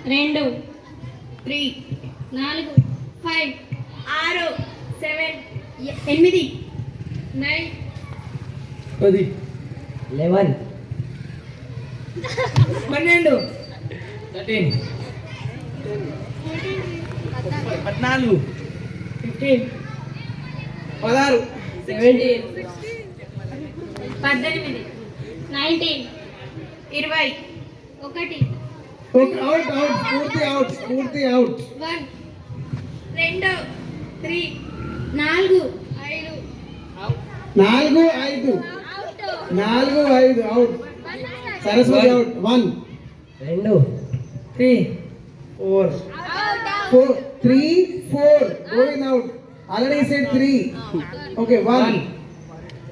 2 3 4 5 6 7 8 9 10 11 12 13 14 15 16 17 18 19 20 1 పూర్తి out 1 2 3 4 5 4 5 out Saraswati out 1 2 3 4 3 4 going out already said 3 okay 1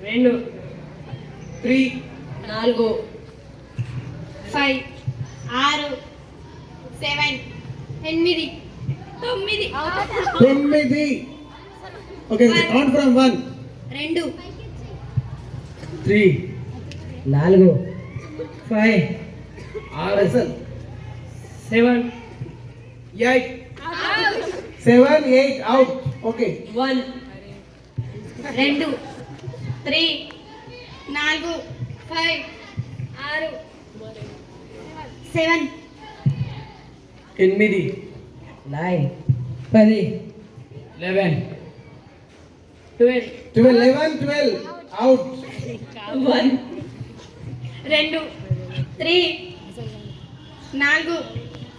2 3 4 5 6 7 8 9 okay count from 1 2 3 4 5 6 7 8 out okay 1 2 3 4 5 6 7 8 9 10 11 12 out 1 2 3 4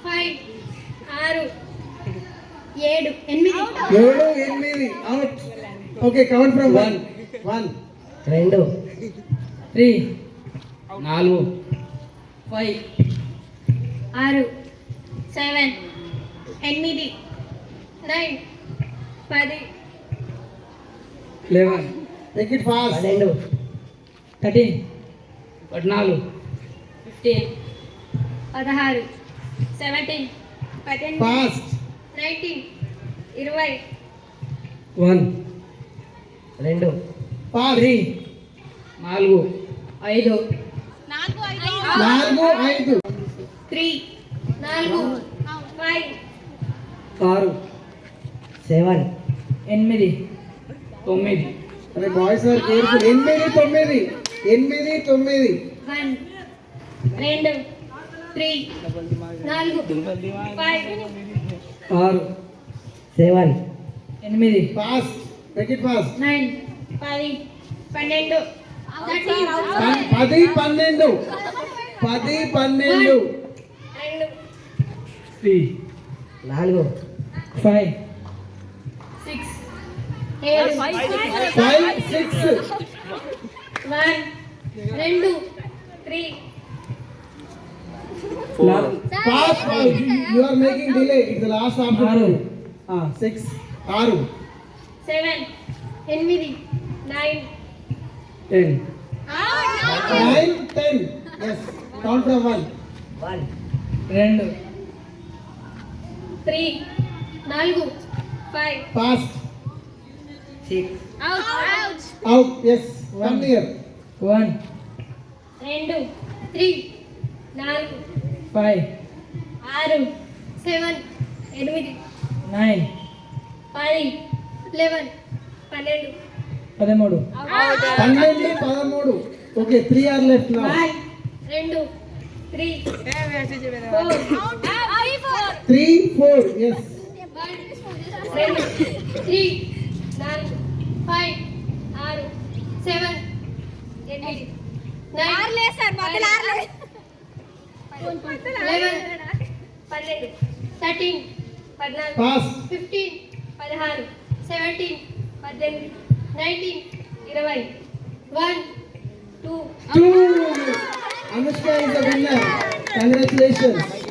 5 6 7 8 out okay count from 1 2 3 4 5 6 7 8 9 10 11 make it fast 12 13 14 15 16 17 18 fast 19 20 1 2 fast 3 4 5 4 5 3 4 5 6 7 8 9 అరే boys are careful 8 9 1 2 3 4 5 6 7 8 fast make it fast 9 10 12 10 12 3 4 5 6 7 5 6 1 2 3 fast you are making delay it's the last option 6 6 7 8 9 10 9 10 yes count from 1 2 3 4 5 fast 6 out yes come here 1 2 3 4 5 6 7 8 9 10 11 12 13 okay 3 are left now 1 2 3 4 3 4 yes 1 2 3 4 5 6 7 8 9 11 12 13 14 fast 15 16 17 18 19 20 1 2 2 Anushka is the winner congratulations